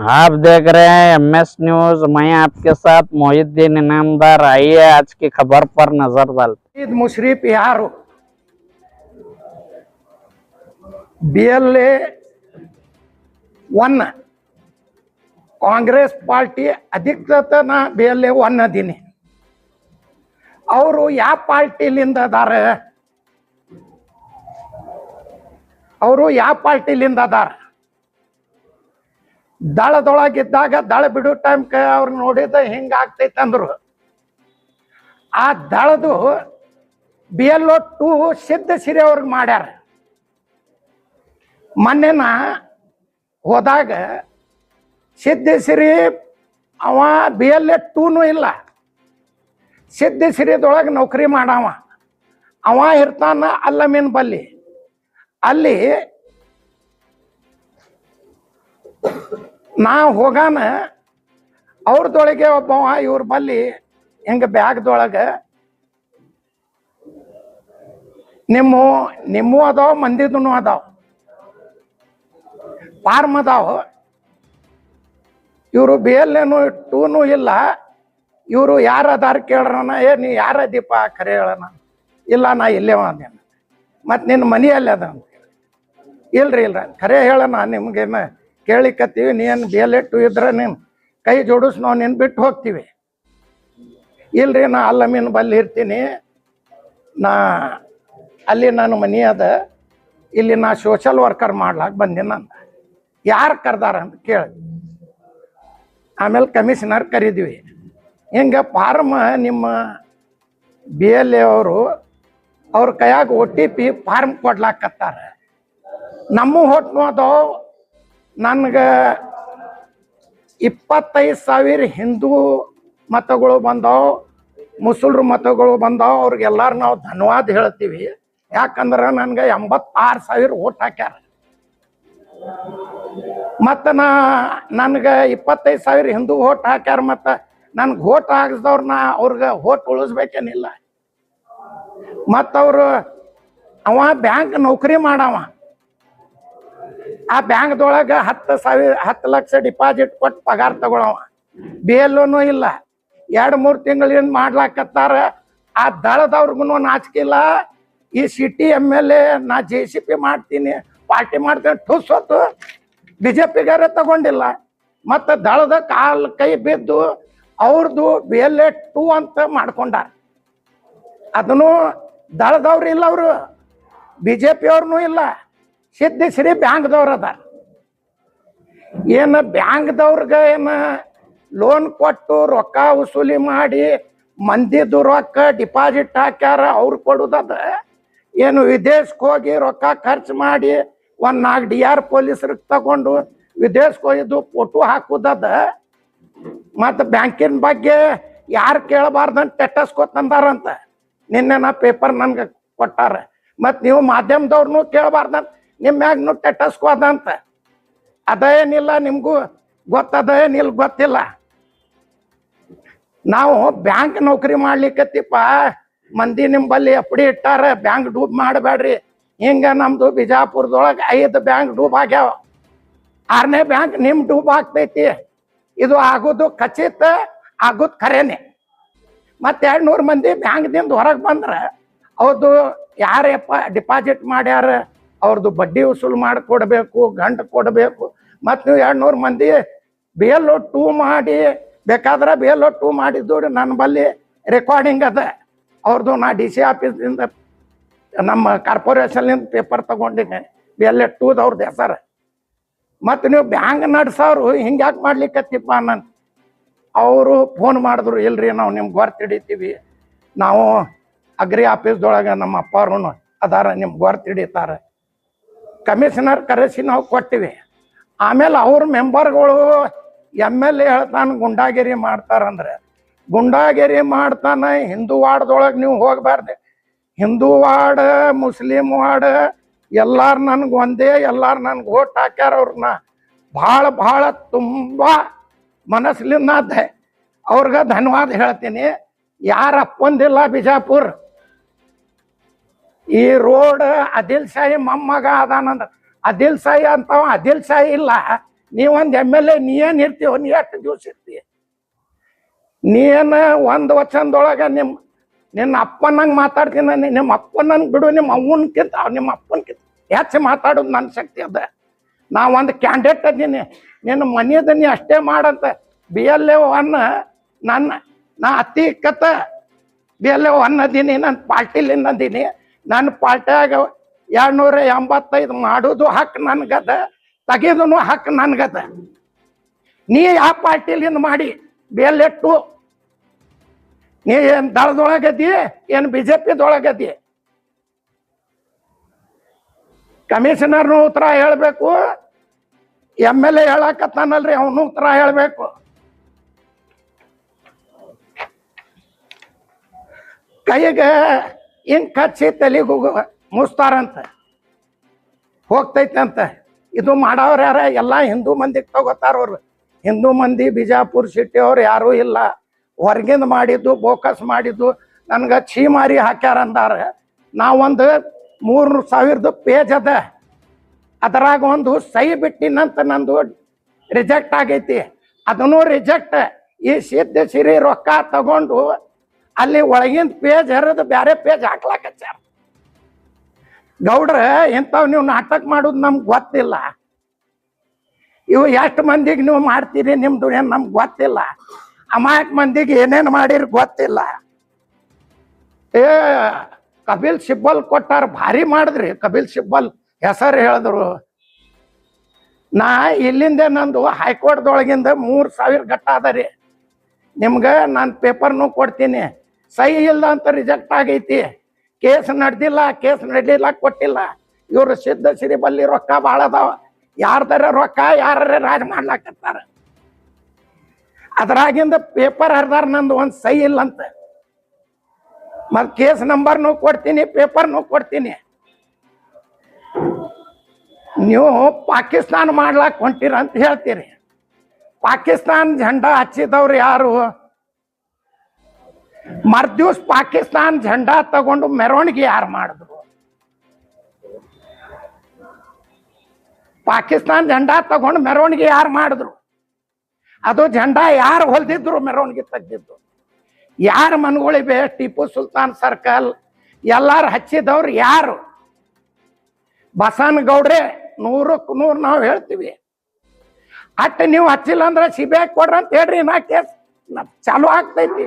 आप देख रहे हैं MS न्यूज। मैं आपके साथ मोहिद्दीन इनामदार। आइए आज की खबर पर नजर डालते। मुशर्रफ यारू BLA 1 ಕಾಂಗ್ರೆಸ್ ಪಾರ್ಟಿ ಅಧಿಕೃತ ನಾ BLA 1 ಅದೀನಿ. ಅವರು ಯಾವ ಪಾರ್ಟಿಲಿಂದ ಅದಾರ? ದಳದೊಳಗಿದ್ದಾಗ ದಳ ಬಿಡೋ ಟೈಮ್ಗೆ ಅವ್ರು ನೋಡಿದ ಹಿಂಗಾಗ್ತೈತೆ ಅಂದ್ರು. ಆ ದಳದು BLO 2 ಸಿದ್ಧಸಿರಿ ಅವ್ರಿಗೆ ಮಾಡ್ಯಾರ. ಮೊನ್ನೆನ ಹೋದಾಗ ಸಿದ್ಧಸಿರಿ ಅವ BLA 2 ಇಲ್ಲ, ಸಿದ್ಧಸಿರಿದೊಳಗೆ ನೌಕರಿ ಮಾಡವ. ಅವ ಇರ್ತಾನ ಅಲ್ಲಮೀನ್ ಬಲ್ಲಿ. ಅಲ್ಲಿ ನಾ ಹೋಗಾನ ಅವ್ರದೊಳಗೆ ಒಬ್ಬವ ಇವ್ರ ಬಲ್ಲಿ ಹಿಂಗೆ ಬ್ಯಾಗ್ದೊಳಗೆ ನಿಮ್ಮ ಅದಾವ, ಮಂದಿದೂ ಅದಾವ, ಫಾರ್ಮ್ ಅದಾವ. ಇವರು BLA 2 ಇಲ್ಲ. ಇವರು ಯಾರು ಅದಾರ ಕೇಳ್ರಣ, ನೀ ಯಾರ ದೀಪ ಖರೆ ಹೇಳಣ. ಇಲ್ಲ, ನಾ ಇಲ್ಲೇ ಅದೇನ. ಮತ್ತು ನಿನ್ನ ಮನೆಯಲ್ಲಿ ಅದ ಅಂತ ಇಲ್ರಿ ಖರೆ ಹೇಳಣ, ನಿಮ್ಗೇನು ಕೇಳಿಕತ್ತೀವಿ. ನೀನು BLA 2 ಇದ್ರೆ ನೀನು ಕೈ ಜೋಡಿಸ್, ನಾವು ನಿನ್ನ ಬಿಟ್ಟು ಹೋಗ್ತೀವಿ. ಇಲ್ರಿ, ನಾ ಅಲ್ಲಮೀನ್ ಬಲ್ಲಿ ಇರ್ತೀನಿ, ನಾ ಅಲ್ಲಿ ನನ್ನ ಮನೆ ಅದ, ಇಲ್ಲಿ ನಾ ಸೋಷಲ್ ವರ್ಕರ್ ಮಾಡ್ಲಾಕ ಬಂದಿನ ಅಂತ. ಯಾರು ಕರ್ದಾರ ಅಂತ ಕೇಳಿ ಆಮೇಲೆ ಕಮಿಷನರ್ ಕರೀದ್ವಿ. ಹಿಂಗೆ ಫಾರ್ಮ್ ನಿಮ್ಮ BLA ಅವರು ಅವ್ರ ಕೈಯಾಗ OTP ಫಾರ್ಮ್ ಕೊಡ್ಲಾಕತ್ತಾರ. ನಮ್ಮ ಹೊಟ್ಟು ಅದಾವ. ನನಗೆ 25,000 ಹಿಂದೂ ಮತಗಳು ಬಂದಾವ, ಮುಸಲ್ರು ಮತಗಳು ಬಂದಾವ. ಅವ್ರಿಗೆಲ್ಲರೂ ನಾವು ಧನ್ಯವಾದ ಹೇಳ್ತೀವಿ. ಯಾಕಂದ್ರೆ ನನಗೆ 86,000 ಓಟ್ ಹಾಕ್ಯಾರ. ಮತ್ತು ನನಗೆ 25,000 ಹಿಂದೂ ಓಟ್ ಹಾಕ್ಯಾರ. ಮತ್ತು ನನ್ಗೆ ಓಟ್ ಹಾಕಿಸ್ದವ್ರನ್ನ ಅವ್ರಿಗೆ ಓಟ್ ಉಳಿಸ್ಬೇಕೇನಿಲ್ಲ. ಮತ್ತು ಅವ ಬ್ಯಾಂಕ್ ನೌಕರಿ ಮಾಡವ. ಆ ಬ್ಯಾಂಕ್ದೊಳಗೆ 10 ಲಕ್ಷ ಡಿಪಾಸಿಟ್ ಕೊಟ್ಟು ಪಗಾರ ತಗೊಳವ. BLO ಇಲ್ಲ. 2-3 ತಿಂಗಳಿಂದ ಮಾಡ್ಲಾಕತ್ತಾರ. ಆ ದಳದವ್ರಿಗೂ ನಾಚಿಕಿಲ್ಲ. ಈ ಸಿಟಿ MLA ನಾ JCP ಮಾಡ್ತೀನಿ, ಪಾರ್ಟಿ ಮಾಡ್ತೀನಿ ಠುಸ್ ಹೊತ್ತು BJPಗಾರೆ ತಗೊಂಡಿಲ್ಲ. ಮತ್ತು ದಳದ ಕಾಲು ಕೈ ಬಿದ್ದು ಅವ್ರದ್ದು BLA 2 ಅಂತ ಮಾಡ್ಕೊಂಡಾರ. ಅದನ್ನು ದಳದವ್ರು ಇಲ್ಲ, ಅವರು BJP ಅವ್ರನ್ನೂ ಇಲ್ಲ. ಸಿದ್ಧಸಿರಿ ಬ್ಯಾಂಕ್ದವ್ರು ಅದಾರ. ಏನು ಬ್ಯಾಂಕ್ದವ್ರಿಗೆ ಏನು ಲೋನ್ ಕೊಟ್ಟು ರೊಕ್ಕ ವಸೂಲಿ ಮಾಡಿ ಮಂದಿದು ರೊಕ್ಕ ಡಿಪಾಸಿಟ್ ಹಾಕ್ಯಾರ, ಅವ್ರು ಕೊಡುದದ. ಏನು ವಿದೇಶಕ್ಕೆ ಹೋಗಿ ರೊಕ್ಕ ಖರ್ಚು ಮಾಡಿ 4 DR ಪೊಲೀಸರಿಗೆ ತಗೊಂಡು ವಿದೇಶಕ್ಕೆ ಹೋಗಿದ್ದು ಫೋಟೋ ಹಾಕುದದ. ಮತ್ತು ಬ್ಯಾಂಕಿನ ಬಗ್ಗೆ ಯಾರು ಕೇಳಬಾರ್ದಂತ ಟೆಟಸ್ಕೋತಂದಾರಂತ ನಿನ್ನೆ ನಾ ಪೇಪರ್ ನನ್ಗೆ ಕೊಟ್ಟಾರ. ಮತ್ತು ನೀವು ಮಾಧ್ಯಮದವ್ರನ್ನೂ ಕೇಳಬಾರ್ದಂತ ನಿಮ್ಮ ಮ್ಯಾಗ್ನು ಟೆಟಸ್ಕೋದಂತ. ಅದೇನಿಲ್ಲ, ನಿಮಗೂ ಗೊತ್ತದೇನಿಲ್ಲ ಗೊತ್ತಿಲ್ಲ. ನಾವು ಬ್ಯಾಂಕ್ ನೌಕರಿ ಮಾಡ್ಲಿಕ್ಕತ್ತಿಪ್ಪ, ಮಂದಿ ನಿಂಬಲ್ಲಿ FD ಇಟ್ಟಾರ, ಬ್ಯಾಂಕ್ ಡೂಬ್ ಮಾಡಬೇಡ್ರಿ. ಹಿಂಗೆ ನಮ್ಮದು ಬಿಜಾಪುರದೊಳಗೆ 5 ಬ್ಯಾಂಕ್ ಡೂಬ್ ಆಗ್ಯಾವ. 6ನೇ ಬ್ಯಾಂಕ್ ನಿಮ್ಮ ಡೂಬ್ ಆಗ್ತೈತಿ. ಇದು ಆಗೋದು ಖಚಿತ, ಆಗೋದು ಖರೇನೆ. ಮತ್ತು 200 ಮಂದಿ ಬ್ಯಾಂಕ್ದಿಂದ ಹೊರಗೆ ಬಂದ್ರೆ ಅವ್ರದ್ದು ಯಾರಪ್ಪ ಡಿಪಾಸಿಟ್ ಮಾಡ್ಯಾರ ಅವ್ರದ್ದು ಬಡ್ಡಿ ವಸೂಲು ಮಾಡಿ ಕೊಡಬೇಕು, ಗಂಟು ಕೊಡಬೇಕು. ಮತ್ತು ನೀವು 200 ಮಂದಿ BLO 2 ಮಾಡಿ ಬೇಕಾದ್ರೆ BLO 2 ಮಾಡಿದ್ದು ನನ್ನ ಬಲ್ಲಿ ರೆಕಾರ್ಡಿಂಗ್ ಅದ ಅವ್ರದ್ದು. ನಾ DC ಆಫೀಸ್ದಿಂದ ನಮ್ಮ ಕಾರ್ಪೊರೇಷನ್ನಿಂದ ಪೇಪರ್ ತಗೊಂಡಿನಿ BLA 2 ಅವ್ರದ್ದು ಹೆಸರು. ಮತ್ತು ನೀವು ಬ್ಯಾಂಕ್ ನಡೆಸೋರು ಹಿಂಗ್ಯಾಕೆ ಮಾಡ್ಲಿಕ್ಕತ್ತಿಪ್ಪ ನಾನು. ಅವರು ಫೋನ್ ಮಾಡಿದ್ರು, ಇಲ್ರಿ ನಾವು ನಿಮ್ಗೆ ಗೊರ್ತು ಹಿಡಿತೀವಿ, ನಾವು ಅಗ್ರಿ ಆಫೀಸ್ದೊಳಗೆ ನಮ್ಮ ಅಪ್ಪವ್ರು ಅದಾರ, ನಿಮ್ಗೆ ಗೊರ್ತು ಹಿಡಿತಾರೆ. ಕಮಿಷನರ್ ಕರೆಸಿ ನಾವು ಕೊಟ್ಟಿವಿ. ಆಮೇಲೆ ಅವ್ರ ಮೆಂಬರ್ಗಳು MLA ಹೇಳ್ತಾನೆ ಗುಂಡಾಗಿರಿ ಮಾಡ್ತಾರಂದ್ರೆ ಗುಂಡಾಗಿರಿ ಮಾಡ್ತಾನೆ. ಹಿಂದೂ ವಾರ್ಡ್ದೊಳಗೆ ನೀವು ಹೋಗಬಾರ್ದು. ಹಿಂದೂ ವಾರ್ಡ್, ಮುಸ್ಲಿಂ ವಾರ್ಡ್ ಎಲ್ಲಾರು ನನ್ಗೆ ಒಂದೇ, ಎಲ್ಲಾರು ನನ್ಗೆ ಓಟ್ ಹಾಕ್ಯಾರ. ಅವ್ರನ್ನ ಭಾಳ ತುಂಬ ಮನಸ್ಲಿಂದ ಅವ್ರಿಗೆ ಧನ್ಯವಾದ ಹೇಳ್ತೀನಿ. ಯಾರು ಅಪ್ಪಂದಿಲ್ಲ ಬಿಜಾಪುರ. ಈ ರೋಡ್ ಆದಿಲ್ ಶಾಹಿ ಮೊಮ್ಮಗ ಅದಾನಂದ್ರ ಆದಿಲ್ ಶಾಹಿ ಅಂತವ ಆದಿಲ್ ಶಾಹಿ ಇಲ್ಲ. ನೀವೊಂದು MLA ನೀ ಏನ್ ಇರ್ತೀವ, ನೀ ಎಷ್ಟು ದಿವಸ ಇರ್ತೀಯ? ನೀನು ಒಂದು ವಚನದೊಳಗೆ ನಿನ್ನ ಅಪ್ಪನಂಗೆ ಮಾತಾಡ್ತೀನಿ. ನಿಮ್ಮ ಅಪ್ಪನಂಗೆ ಬಿಡು, ನಿಮ್ಮ ಅವ್ವನ್ಕಿಂತ ನಿಮ್ಮ ಅಪ್ಪನ್ಕಿಂತ ಹೆಚ್ಚು ಮಾತಾಡೋದು ನನ್ನ ಶಕ್ತಿ ಅದ. ನಾ ಒಂದು ಕ್ಯಾಂಡಿಡೇಟ್ ಅದೀನಿ, ನಿನ್ನ ಮನೆಯದ ನೀ ಅಷ್ಟೇ ಮಾಡಂತ. BLA 1 ನಾ ಅತಿ ಕತ್ತ BLA 1 ಅದೀನಿ, ನನ್ನ ಪಾರ್ಟಿಲಿಂದ ಅದೀನಿ. ನನ್ನ ಪಾರ್ಟಿಯಾಗ 285 ಮಾಡೋದು ಹಕ್ಕು ನನ್ಗದ, ತೆಗೆದನು ಹಕ್ಕು ನನ್ಗದ. ನೀ ಯಾವ ಪಾರ್ಟಿಲಿಂದ ಮಾಡಿ BLA 2 ನೀ ಏನು ದಳದೊಳಗದಿ ಏನು BJPದೊಳಗದಿ? ಕಮಿಷನರ್ನು ಉತ್ತರ ಹೇಳ್ಬೇಕು, MLA ಹೇಳಕತ್ತಾನಲ್ರಿ ಅವನು ಉತ್ತರ ಹೇಳ್ಬೇಕು. ಕೈಗೆ ಹಿಂಗ್ ಕಚ್ಚಿ ತಲೆಗೆ ಮುಸ್ತಾರಂತ ಹೋಗ್ತೈತೆ ಅಂತ. ಇದು ಮಾಡೋರು ಯಾರ? ಎಲ್ಲ ಹಿಂದೂ ಮಂದಿಗೆ ತಗೋತಾರ ಅವ್ರು. ಹಿಂದೂ ಮಂದಿ ಬಿಜಾಪುರ ಸಿಟಿ ಅವ್ರು ಯಾರೂ ಇಲ್ಲ. ಹೊರಗಿಂದ ಮಾಡಿದ್ದು, ಬೋಕಸ್ ಮಾಡಿದ್ದು ನನಗೆ ಛೀಮಾರಿ ಹಾಕ್ಯಾರ ಅಂದಾರ. ನಾವೊಂದು 3,000 ಪೇಜ್ ಅದ, ಅದರಾಗ ಒಂದು ಸಹಿ ಬಿಟ್ಟಿನಂತ ನಂದು ರಿಜೆಕ್ಟ್ ಆಗೈತಿ. ಅದನ್ನು ರಿಜೆಕ್ಟ್. ಈ ಸಿದ್ಧ ಸಿರಿ ರೊಕ್ಕ ತಗೊಂಡು ಅಲ್ಲಿ ಒಳಗಿಂದ ಪೇಜ್ ಹರಿದು ಬೇರೆ ಪೇಜ್ ಹಾಕ್ಲಾಕಚ್ಚಾರ. ಗೌಡ್ರ ಇಂಥವು ನೀವು ನಾಟಕ ಮಾಡೋದು ನಮ್ಗೆ ಗೊತ್ತಿಲ್ಲ. ಇವು ಎಷ್ಟು ಮಂದಿಗೆ ನೀವು ಮಾಡ್ತೀರಿ ನಿಮ್ದು ಏನು ನಮ್ಗೆ ಗೊತ್ತಿಲ್ಲ. ಅಮಾಯಕ ಮಂದಿಗೆ ಏನೇನು ಮಾಡಿರಿ ಗೊತ್ತಿಲ್ಲ. ಕಪಿಲ್ ಸಿಬ್ಬಲ್ ಕೊಟ್ಟಾರ, ಭಾರಿ ಮಾಡಿದ್ರಿ. ಕಪಿಲ್ ಸಿಬ್ಬಲ್ ಹೆಸರು ಹೇಳಿದ್ರು. ನಾ ಇಲ್ಲಿಂದ ನಂದು ಹೈಕೋರ್ಟ್ದೊಳಗಿಂದ 3,000 ಗಟ್ಟ ಅದ ರೀ. ನಿಮ್ಗೆ ನಾನು ಪೇಪರ್ನು ಕೊಡ್ತೀನಿ. ಸಹಿ ಇಲ್ಲ ಅಂತ ರಿಜೆಕ್ಟ್ ಆಗೈತಿ. ಕೇಸ್ ನಡೆದಿಲ್ಲ, ಕೇಸ್ ನಡೀಲಿಲ್ಲ, ಕೊಟ್ಟಿಲ್ಲ. ಇವರು ಸಿದ್ಧ ಸಿರಿ ಬಲ್ಲಿ ರೊಕ್ಕ ಭಾಳ ಅದಾವ. ಯಾರ್ದಾರ ರೊಕ್ಕ ಯಾರ ರಾಜ್ ಮಾಡ್ಲಾಕತ್ತಾರ. ಅದ್ರಾಗಿಂದ ಪೇಪರ್ ಹರಿದಾರ, ನಂದು ಒಂದು ಸಹಿ ಇಲ್ಲ ಅಂತ. ಮತ್ತು ಕೇಸ್ ನಂಬರ್ನು ಕೊಡ್ತೀನಿ, ಪೇಪರ್ನು ಕೊಡ್ತೀನಿ. ನೀವು ಪಾಕಿಸ್ತಾನ ಮಾಡ್ಲಾಕ್ ಹೊಂಟಿರ ಅಂತ ಹೇಳ್ತೀರಿ. ಪಾಕಿಸ್ತಾನ ಝಂಡಾ ಹಚ್ಚಿದವ್ರು ಯಾರು? ಮರ್ದಿವ್ಸ ಪಾಕಿಸ್ತಾನ ಝಂಡಾ ತಗೊಂಡು ಮೆರವಣಿಗೆ ಯಾರು ಮಾಡಿದ್ರು? ಪಾಕಿಸ್ತಾನ ಝಂಡಾ ತಗೊಂಡು ಮೆರವಣಿಗೆ ಯಾರು ಮಾಡಿದ್ರು? ಅದು ಝಂಡಾ ಯಾರು ಹೊಲ್ದಿದ್ರು? ಮೆರವಣಿಗೆ ತೆಗ್ದಿದ್ದು ಯಾರು? ಮನ್ಗಳಿವೆ, ಟಿಪ್ಪು ಸುಲ್ತಾನ್ ಸರ್ಕಲ್ ಎಲ್ಲಾರು ಹಚ್ಚಿದವ್ರು ಯಾರು? ಬಸನಗೌಡ್ರೆ 100ಕ್ಕೆ 100 ನಾವು ಹೇಳ್ತೀವಿ. ಅಟ್ಟ ನೀವು ಹಚ್ಚಿಲ್ಲ ಅಂದ್ರೆ CBI ಕೊಡ್ರಿ ಅಂತ ಹೇಳ್ರಿ, ನಾ ಕೇಸ್ ಚಾಲು ಆಗ್ತೈತಿ.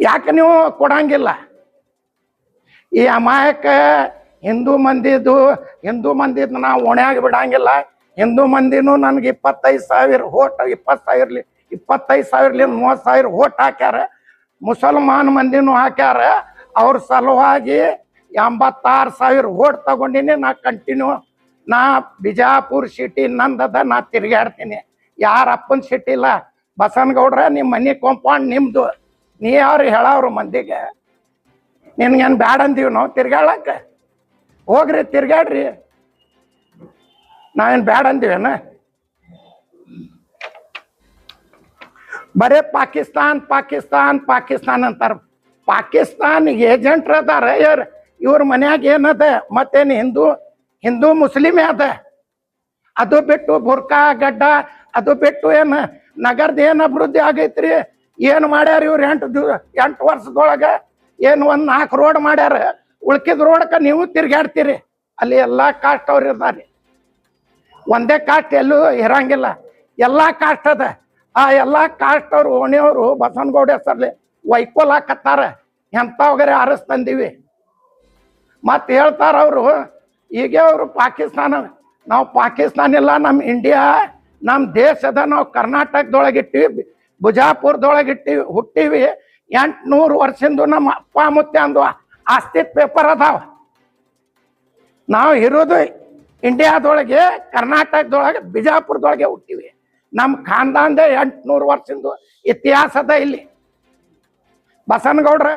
ಯಾಕೆ ನೀವು ಕೊಡಂಗಿಲ್ಲ? ಈ ಅಮಾಯಕ ಹಿಂದೂ ಮಂದಿದು ನಾವು ಹೊಣೆಯಾಗಿ ಬಿಡಂಗಿಲ್ಲ. ಹಿಂದೂ ಮಂದಿನೂ ನನಗೆ 25,000 ಓಟ್, 20,000 25,000 30,000 ಓಟ್ ಹಾಕ್ಯಾರ. ಮುಸಲ್ಮಾನ್ ಮಂದಿನೂ ಹಾಕ್ಯಾರ. ಅವ್ರ ಸಲುವಾಗಿ 86,000 ಓಟ್ ತಗೊಂಡಿನಿ. ನಾ ಕಂಟಿನ್ಯೂ ನಾ ಬಿಜಾಪುರ ಸಿಟಿ ನಂದದ, ನಾ ತಿರ್ಗಾಡ್ತೀನಿ. ಯಾರ ಅಪ್ಪನ ಸಿಟಿ ಇಲ್ಲ. ಬಸನಗೌಡ್ರ ನಿಮ್ಮ ಮನೆ ಕಾಂಪೌಂಡ್ ನಿಮ್ದು. ನೀ ಯಾರು ಹೇಳವ್ರು ಮಂದಿಗೆ? ನಿನ್ಗೇನು ಬ್ಯಾಡ ಅಂದೀವಿ ನಾವು ತಿರ್ಗಾಳಕ್ಕೆ? ಹೋಗ್ರಿ ತಿರ್ಗಾಡ್ರಿ, ನಾವೇನು ಬ್ಯಾಡ ಅಂದೀವೇನ? ಬರೇ ಪಾಕಿಸ್ತಾನ್ ಪಾಕಿಸ್ತಾನ್ ಪಾಕಿಸ್ತಾನ್ ಅಂತಾರ. ಪಾಕಿಸ್ತಾನ್ ಏಜೆಂಟ್ರ ಅದಾರ ಇವ್ರ ಮನ್ಯಾಗ ಏನದ? ಮತ್ತೇನು ಹಿಂದೂ ಮುಸ್ಲಿಮೇ ಅದ? ಅದು ಬಿಟ್ಟು ಬುರ್ಕಾ ಗಡ್ಡ ಅದು ಬಿಟ್ಟು ಏನು ನಗರದ ಏನು ಅಭಿವೃದ್ಧಿ ಆಗೈತ್ರಿ? ಏನು ಮಾಡ್ಯಾರ ಇವ್ರು 8 ವರ್ಷದೊಳಗೆ? ಏನು ಒಂದು 4 ರೋಡ್ ಮಾಡ್ಯಾರ. ಉಳ್ಕಿದ ರೋಡ್ಕ ನೀವು ತಿರ್ಗಾಡ್ತೀರಿ. ಅಲ್ಲಿ ಎಲ್ಲ ಕಾಸ್ಟ್ ಅವ್ರು ಇರ್ತಾರೆ. ಒಂದೇ ಕಾಸ್ಟ್ ಎಲ್ಲೂ ಇರಂಗಿಲ್ಲ, ಎಲ್ಲ ಕಾಸ್ಟ್ ಅದ. ಆ ಎಲ್ಲ ಕಾಸ್ಟ್ ಅವ್ರು ಓಣಿಯವರು ಬಸನಗೌಡ ಹೆಸರ್ಲಿ ವೈಕೋಲ್ ಹಾಕತ್ತಾರ. ಎಂಥವ್ಗರೆ ಆರಿಸ್ತಂದೀವಿ ಮತ್ತೆ ಹೇಳ್ತಾರ ಅವರು. ಈಗ ಅವರು ಪಾಕಿಸ್ತಾನ, ನಾವು ಪಾಕಿಸ್ತಾನ ಇಲ್ಲ, ನಮ್ಮ ಇಂಡಿಯಾ ನಮ್ಮ ದೇಶದ. ನಾವು ಕರ್ನಾಟಕದೊಳಗಿಟ್ಟಿವಿ, ಬಿಜಾಪುರದೊಳಗಿಟ್ಟಿವಿ, ಹುಟ್ಟಿವಿ. 800 ವರ್ಷದಿಂದ ನಮ್ಮ ಅಪ್ಪ ಮುತ್ತೆ ಅಂದು ಆಸ್ತಿ ಪೇಪರ್ ಅದಾವ. ನಾವು ಇರೋದು ಇಂಡಿಯಾದೊಳಗೆ, ಕರ್ನಾಟಕದೊಳಗೆ, ಬಿಜಾಪುರದೊಳಗೆ ಹುಟ್ಟಿವಿ. ನಮ್ಮ ಖಾನ್ದಾನ್ದೇ 800 ವರ್ಷದಿಂದ ಇತಿಹಾಸದ ಇಲ್ಲಿ. ಬಸನಗೌಡ್ರ